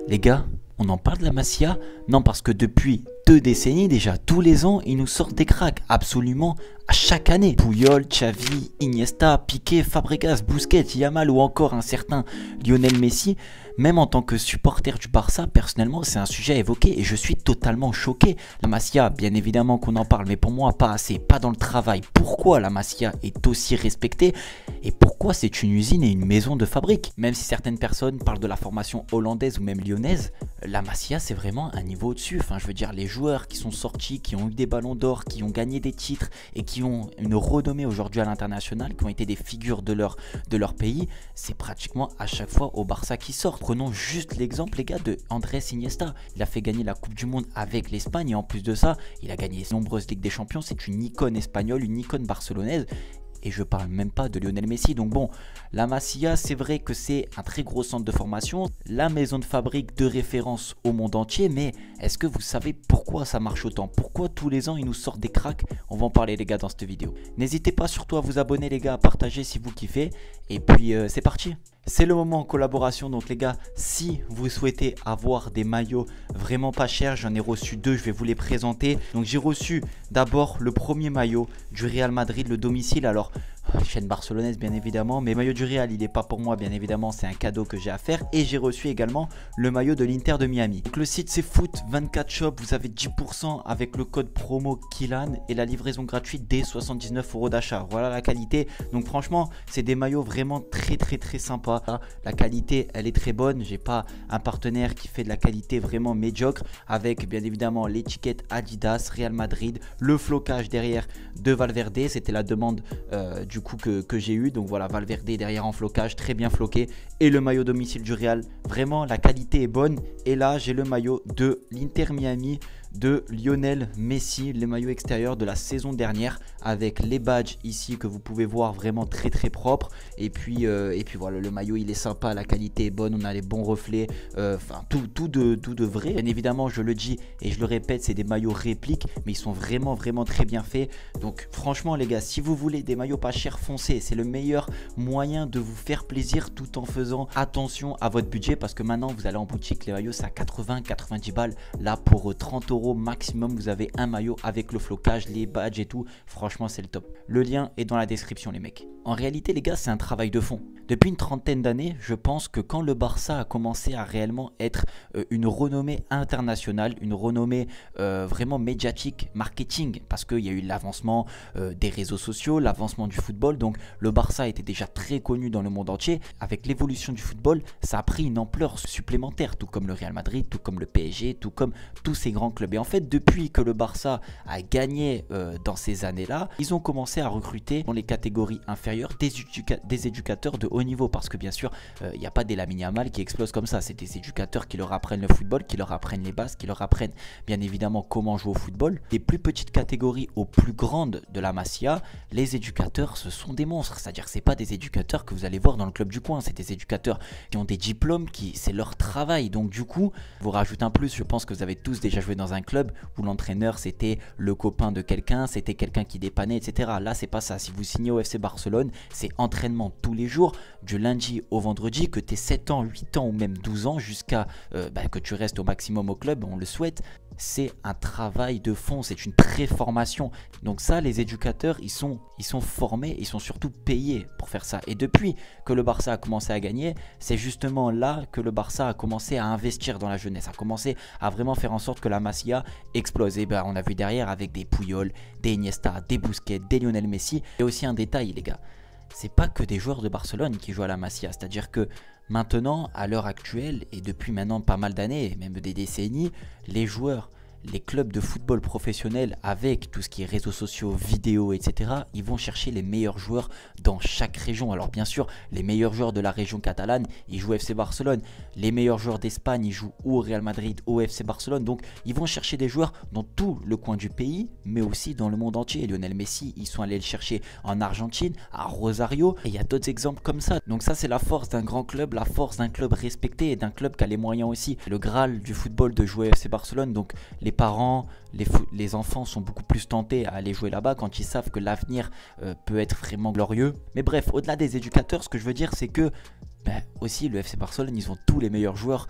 Les gars, on en parle de la Masia? Non, parce que depuis 2 décennies déjà, tous les ans, ils nous sortent des cracks, absolument à chaque année. Puyol, Xavi, Iniesta, Piqué, Fabregas, Busquets, Yamal ou encore un certain Lionel Messi. Même en tant que supporter du Barça, personnellement, c'est un sujet à évoquer et je suis totalement choqué. La Masia, bien évidemment qu'on en parle, mais pour moi, pas assez, pas dans le travail. Pourquoi la Masia est aussi respectée et pourquoi c'est une usine et une maison de fabrique? Même si certaines personnes parlent de la formation hollandaise ou même lyonnaise, la Masia, c'est vraiment un niveau au-dessus. Enfin, je veux dire, les joueurs qui sont sortis, qui ont eu des ballons d'or, qui ont gagné des titres et qui ont une renommée aujourd'hui à l'international, qui ont été des figures de leur pays, c'est pratiquement à chaque fois au Barça qui sortent. Prenons juste l'exemple, les gars, de Andrés Iniesta. Il a fait gagner la Coupe du Monde avec l'Espagne et en plus de ça, il a gagné de nombreuses Ligues des Champions. C'est une icône espagnole, une icône barcelonaise. Et je parle même pas de Lionel Messi. Donc bon, la Masia, c'est vrai que c'est un très gros centre de formation, la maison de fabrique de référence au monde entier. Mais est-ce que vous savez pourquoi ça marche autant? Pourquoi tous les ans ils nous sortent des cracks? On va en parler les gars dans cette vidéo. N'hésitez pas surtout à vous abonner les gars, à partager si vous kiffez. Et puis c'est parti. C'est le moment en collaboration, donc les gars, si vous souhaitez avoir des maillots vraiment pas chers, j'en ai reçu 2, je vais vous les présenter. Donc j'ai reçu d'abord le premier maillot du Real Madrid, le domicile, alors chaîne barcelonaise bien évidemment, mais le maillot du Real il n'est pas pour moi bien évidemment, c'est un cadeau que j'ai à faire. Et j'ai reçu également le maillot de l'Inter de Miami. Donc le site c'est Foot24 Shop, vous avez 10% avec le code promo Kylan et la livraison gratuite dès 79 € d'achat. Voilà la qualité, donc franchement c'est des maillots vraiment très sympas. La qualité elle est très bonne, j'ai pas un partenaire qui fait de la qualité vraiment médiocre, avec bien évidemment l'étiquette Adidas, Real Madrid, le flocage derrière de Valverde, c'était la demande du coup que j'ai eu. Donc voilà, Valverde derrière en flocage, très bien floqué, et le maillot domicile du Real, vraiment la qualité est bonne. Et là j'ai le maillot de l'Inter Miami de Lionel Messi, les maillots extérieurs de la saison dernière, avec les badges ici que vous pouvez voir, vraiment très propre. Et puis voilà, le maillot il est sympa, la qualité est bonne, on a les bons reflets, enfin tout de vrai. Bien évidemment je le dis et je le répète, c'est des maillots répliques, mais ils sont vraiment très bien faits. Donc franchement les gars, si vous voulez des maillots pas chers, foncez, c'est le meilleur moyen de vous faire plaisir tout en faisant attention à votre budget, parce que maintenant vous allez en boutique, les maillots c'est à 80-90 balles. Là pour 30 € maximum vous avez un maillot avec le flocage, les badges et tout. Franchement c'est le top. Le lien est dans la description les mecs. En réalité les gars, c'est un travail de fond. Depuis une trentaine d'années, je pense que quand le Barça a commencé à réellement être une renommée internationale, une renommée vraiment médiatique, marketing, parce qu'il y a eu l'avancement des réseaux sociaux, l'avancement du football, donc le Barça était déjà très connu dans le monde entier. Avec l'évolution du football, ça a pris une ampleur supplémentaire, tout comme le Real Madrid, tout comme le PSG, tout comme tous ces grands clubs. Et en fait, depuis que le Barça a gagné dans ces années-là, ils ont commencé à recruter dans les catégories inférieures des éducateurs de haut niveau, parce que bien sûr il n'y a pas des Lamine Yamal qui explosent comme ça, c'est des éducateurs qui leur apprennent le football, qui leur apprennent les bases, qui leur apprennent bien évidemment comment jouer au football. Des plus petites catégories aux plus grandes de la Masia, les éducateurs ce sont des monstres, c'est-à-dire c'est pas des éducateurs que vous allez voir dans le club du coin, c'est des éducateurs qui ont des diplômes, c'est leur travail. Donc du coup, vous rajoutez un plus, je pense que vous avez tous déjà joué dans un club où l'entraîneur c'était le copain de quelqu'un, c'était quelqu'un qui dépannait, etc. Là c'est pas ça, si vous signez au FC Barcelone, c'est entraînement tous les jours, du lundi au vendredi, que tu aies 7 ans, 8 ans ou même 12 ans, jusqu'à que tu restes au maximum au club, on le souhaite. C'est un travail de fond, c'est une préformation. Donc ça, les éducateurs, ils sont formés, ils sont surtout payés pour faire ça. Et depuis que le Barça a commencé à gagner, c'est justement là que le Barça a commencé à investir dans la jeunesse, a commencé à vraiment faire en sorte que la Masia explose. Et on a vu derrière avec des Puyol, des Iniesta, des Busquets, des Lionel Messi. Et aussi un détail les gars, c'est pas que des joueurs de Barcelone qui jouent à la Masia, c'est-à-dire que maintenant, à l'heure actuelle, et depuis maintenant pas mal d'années, même des décennies, les joueurs, les clubs de football professionnels, avec tout ce qui est réseaux sociaux, vidéos, etc., ils vont chercher les meilleurs joueurs dans chaque région. Alors bien sûr, les meilleurs joueurs de la région catalane, ils jouent au FC Barcelone. Les meilleurs joueurs d'Espagne, ils jouent ou au Real Madrid ou au FC Barcelone. Donc ils vont chercher des joueurs dans tout le coin du pays, mais aussi dans le monde entier. Lionel Messi, ils sont allés le chercher en Argentine, à Rosario, et il y a d'autres exemples comme ça. Donc ça, c'est la force d'un grand club, la force d'un club respecté et d'un club qui a les moyens aussi. Le Graal du football de jouer au FC Barcelone, donc les parents, les enfants sont beaucoup plus tentés à aller jouer là-bas quand ils savent que l'avenir peut être vraiment glorieux. Mais bref, au-delà des éducateurs, ce que je veux dire, c'est que Ben, aussi le FC Barcelone, ils ont tous les meilleurs joueurs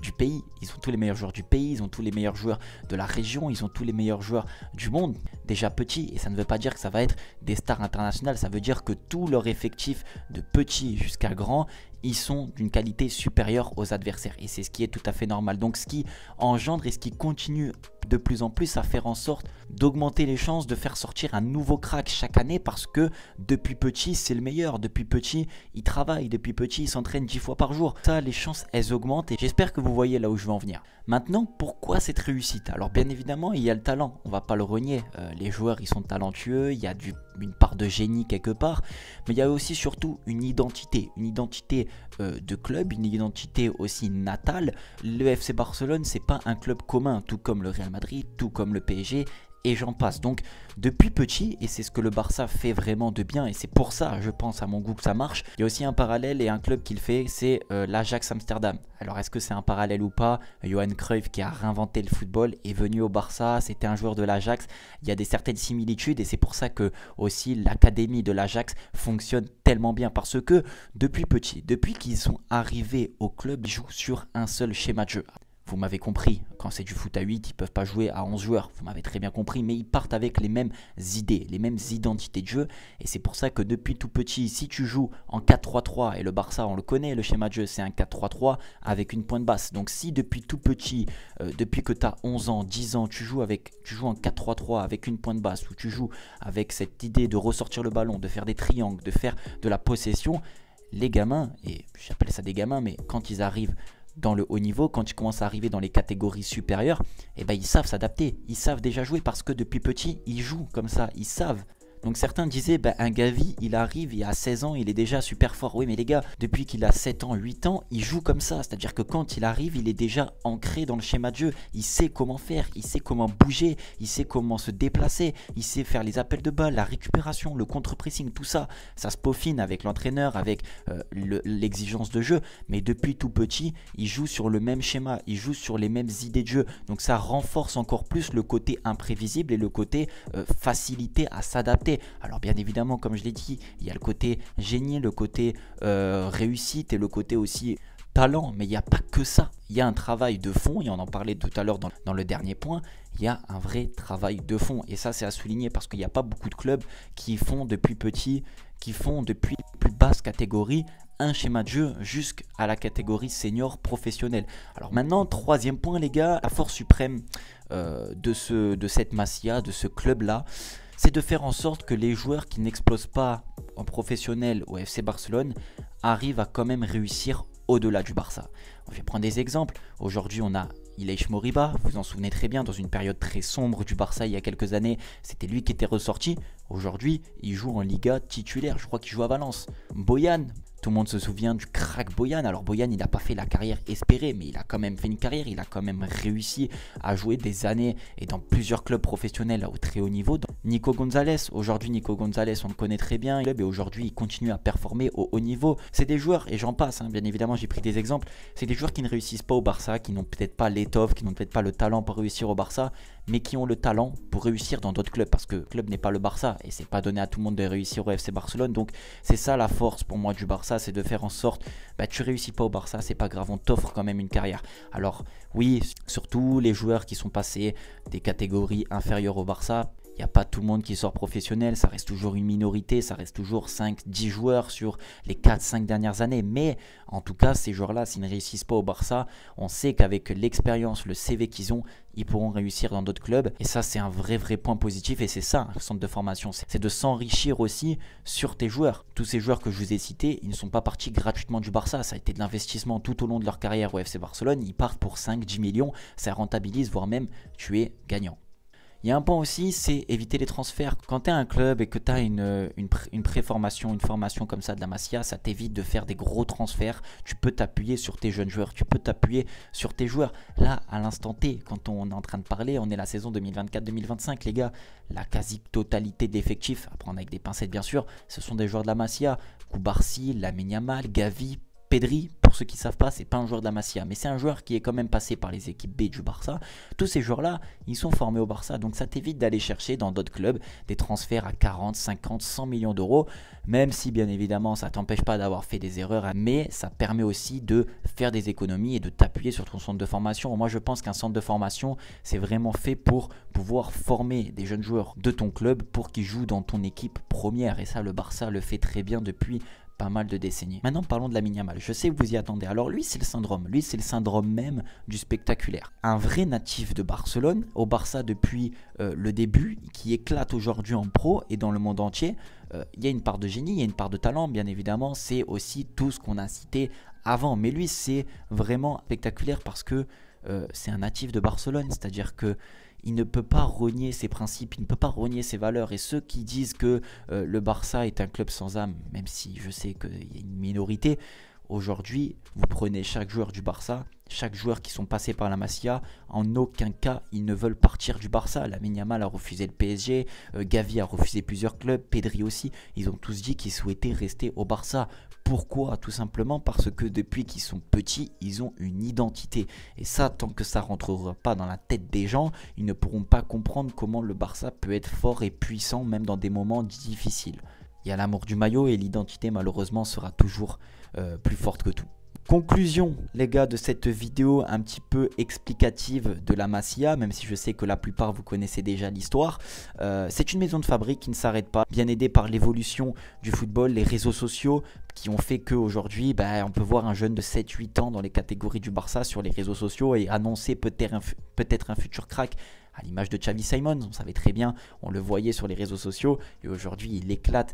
du pays, ils ont tous les meilleurs joueurs du pays, ils ont tous les meilleurs joueurs de la région, ils ont tous les meilleurs joueurs du monde, déjà petits, et ça ne veut pas dire que ça va être des stars internationales, ça veut dire que tout leur effectif de petits jusqu'à grands, ils sont d'une qualité supérieure aux adversaires, et c'est ce qui est tout à fait normal. Donc ce qui engendre et ce qui continue de plus en plus à faire en sorte d'augmenter les chances de faire sortir un nouveau crack chaque année, parce que depuis petit c'est le meilleur, depuis petit il travaille, depuis petit il s'entraîne 10 fois par jour. Ça, les chances elles augmentent, et j'espère que vous voyez là où je veux en venir. Maintenant, pourquoi cette réussite? Alors bien évidemment il y a le talent, on va pas le renier, les joueurs ils sont talentueux, il y a une part de génie quelque part, mais il y a aussi surtout une identité de club, une identité aussi natale. Le FC Barcelone, c'est pas un club commun, tout comme le Real Madrid, tout comme le PSG, et j'en passe. Donc depuis petit, et c'est ce que le Barça fait vraiment de bien, et c'est pour ça, je pense à mon goût, que ça marche. Il y a aussi un parallèle et un club qui le fait, c'est l'Ajax Amsterdam. Alors est-ce que c'est un parallèle ou pas? Johan Cruyff, qui a réinventé le football, est venu au Barça, c'était un joueur de l'Ajax. Il y a des certaines similitudes, et c'est pour ça que aussi l'académie de l'Ajax fonctionne tellement bien, parce que depuis petit, depuis qu'ils sont arrivés au club, ils jouent sur un seul schéma de jeu. Vous m'avez compris, quand c'est du foot à 8, ils ne peuvent pas jouer à 11 joueurs, vous m'avez très bien compris, mais ils partent avec les mêmes idées, les mêmes identités de jeu, et c'est pour ça que depuis tout petit, si tu joues en 4-3-3, et le Barça on le connaît, le schéma de jeu c'est un 4-3-3 avec une pointe basse, donc si depuis tout petit, depuis que tu as 11 ans, 10 ans, tu joues en 4-3-3 avec une pointe basse, ou tu joues avec cette idée de ressortir le ballon, de faire des triangles, de faire de la possession, les gamins, et j'appelle ça des gamins, mais quand ils arrivent dans le haut niveau, quand ils commencent à arriver dans les catégories supérieures, eh ben, ils savent s'adapter, ils savent déjà jouer, parce que depuis petit, ils jouent comme ça, ils savent. Donc certains disaient, bah, un Gavi, il arrive, il a 16 ans, il est déjà super fort. Oui mais les gars, depuis qu'il a 7 ans, 8 ans, il joue comme ça. C'est-à-dire que quand il arrive, il est déjà ancré dans le schéma de jeu. Il sait comment faire, il sait comment bouger, il sait comment se déplacer, il sait faire les appels de balle, la récupération, le contre-pressing, tout ça. Ça se peaufine avec l'entraîneur, avec l'exigence de jeu. Mais depuis tout petit, il joue sur le même schéma, il joue sur les mêmes idées de jeu. Donc ça renforce encore plus le côté imprévisible et le côté facilité à s'adapter. Alors bien évidemment, comme je l'ai dit, il y a le côté génie, le côté réussite et le côté aussi talent, mais il n'y a pas que ça. Il y a un travail de fond, et on en parlait tout à l'heure dans le dernier point, il y a un vrai travail de fond, et ça c'est à souligner, parce qu'il n'y a pas beaucoup de clubs qui font depuis petit, qui font depuis plus basse catégorie un schéma de jeu jusqu'à la catégorie senior professionnelle. Alors maintenant, troisième point les gars, la force suprême de cette Masia, de ce club là, c'est de faire en sorte que les joueurs qui n'explosent pas en professionnel au FC Barcelone arrivent à quand même réussir au-delà du Barça. Je vais prendre des exemples. Aujourd'hui, on a Ilaish Moriba, vous vous en souvenez très bien, dans une période très sombre du Barça il y a quelques années, c'était lui qui était ressorti. Aujourd'hui, il joue en Liga titulaire, je crois qu'il joue à Valence. Boyan, tout le monde se souvient du crack Boyan. Alors Boyan, il n'a pas fait la carrière espérée, mais il a quand même fait une carrière, il a quand même réussi à jouer des années et dans plusieurs clubs professionnels au très haut niveau. Nico Gonzalez, aujourd'hui Nico Gonzalez, on le connaît très bien, et aujourd'hui il continue à performer au haut niveau. C'est des joueurs, et j'en passe, bien évidemment j'ai pris des exemples, c'est des joueurs qui ne réussissent pas au Barça, qui n'ont peut-être pas l'étoffe, qui n'ont peut-être pas le talent pour réussir au Barça, mais qui ont le talent pour réussir dans d'autres clubs, parce que le club n'est pas le Barça, et c'est pas donné à tout le monde de réussir au FC Barcelone. Donc c'est ça la force pour moi du Barça, c'est de faire en sorte, tu réussis pas au Barça, c'est pas grave, on t'offre quand même une carrière. Alors oui, surtout les joueurs qui sont passés des catégories inférieures au Barça, il n'y a pas tout le monde qui sort professionnel, ça reste toujours une minorité, ça reste toujours 5-10 joueurs sur les 4-5 dernières années. Mais en tout cas, ces joueurs-là, s'ils ne réussissent pas au Barça, on sait qu'avec l'expérience, le CV qu'ils ont, ils pourront réussir dans d'autres clubs. Et ça, c'est un vrai point positif, et c'est ça, un centre de formation. C'est de s'enrichir aussi sur tes joueurs. Tous ces joueurs que je vous ai cités, ils ne sont pas partis gratuitement du Barça. Ça a été de l'investissement tout au long de leur carrière au FC Barcelone. Ils partent pour 5-10 millions, ça rentabilise, voire même tu es gagnant. Il y a un point aussi, c'est éviter les transferts. Quand tu es un club et que tu as une préformation, une formation comme ça de la Masia, ça t'évite de faire des gros transferts. Tu peux t'appuyer sur tes jeunes joueurs, tu peux t'appuyer sur tes joueurs. Là, à l'instant T, quand on est en train de parler, on est la saison 2024-2025, les gars. La quasi-totalité d'effectifs, à prendre avec des pincettes bien sûr, ce sont des joueurs de la Masia. Koubarsi, Lamine Yamal, Gavi, Pedri, pour ceux qui ne savent pas, c'est pas un joueur de la Masia, mais c'est un joueur qui est quand même passé par les équipes B du Barça. Tous ces joueurs-là, ils sont formés au Barça, donc ça t'évite d'aller chercher dans d'autres clubs des transferts à 40, 50, 100 millions d'euros, même si bien évidemment ça t'empêche pas d'avoir fait des erreurs, mais ça permet aussi de faire des économies et de t'appuyer sur ton centre de formation. Moi je pense qu'un centre de formation, c'est vraiment fait pour pouvoir former des jeunes joueurs de ton club pour qu'ils jouent dans ton équipe première, et ça le Barça le fait très bien depuis pas mal de décennies. Maintenant parlons de Lamine Yamal, je sais que vous y attendez. Alors lui c'est le syndrome même du spectaculaire. Un vrai natif de Barcelone, au Barça depuis le début, qui éclate aujourd'hui en pro et dans le monde entier. Il y a une part de génie, il y a une part de talent, bien évidemment, c'est aussi tout ce qu'on a cité avant. Mais lui c'est vraiment spectaculaire parce que c'est un natif de Barcelone, c'est-à-dire que il ne peut pas renier ses principes, il ne peut pas renier ses valeurs. Et ceux qui disent que le Barça est un club sans âme, même si je sais qu'il y a une minorité, aujourd'hui, vous prenez chaque joueur du Barça, chaque joueur qui sont passés par la Masia, en aucun cas ils ne veulent partir du Barça. Lamine Yamal a refusé le PSG, Gavi a refusé plusieurs clubs, Pedri aussi, ils ont tous dit qu'ils souhaitaient rester au Barça. Pourquoi? Tout simplement parce que depuis qu'ils sont petits, ils ont une identité. Et ça, tant que ça ne rentrera pas dans la tête des gens, ils ne pourront pas comprendre comment le Barça peut être fort et puissant même dans des moments difficiles. Il y a l'amour du maillot et l'identité malheureusement sera toujours plus forte que tout. Conclusion les gars de cette vidéo un petit peu explicative de la Masia, même si je sais que la plupart vous connaissez déjà l'histoire. C'est une maison de fabrique qui ne s'arrête pas, bien aidée par l'évolution du football, les réseaux sociaux qui ont fait qu'aujourd'hui on peut voir un jeune de 7-8 ans dans les catégories du Barça sur les réseaux sociaux et annoncer peut-être un futur crack. À l'image de Xavi Simons, on savait très bien, on le voyait sur les réseaux sociaux et aujourd'hui il éclate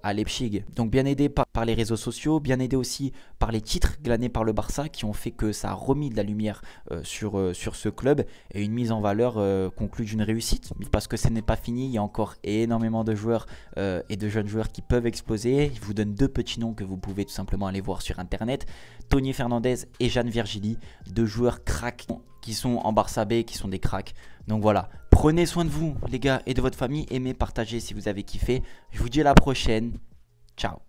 à Leipzig. Donc bien aidé par les réseaux sociaux, bien aidé aussi par les titres glanés par le Barça qui ont fait que ça a remis de la lumière sur ce club et une mise en valeur conclue d'une réussite. Parce que ce n'est pas fini, il y a encore énormément de joueurs et de jeunes joueurs qui peuvent exploser. Je vous donne deux petits noms que vous pouvez tout simplement aller voir sur internet. Tony Fernandez et Jeanne Virgili, deux joueurs cracks qui sont en Barça B, qui sont des cracks. Donc voilà, prenez soin de vous les gars et de votre famille, aimez, partagez si vous avez kiffé. Je vous dis à la prochaine, ciao.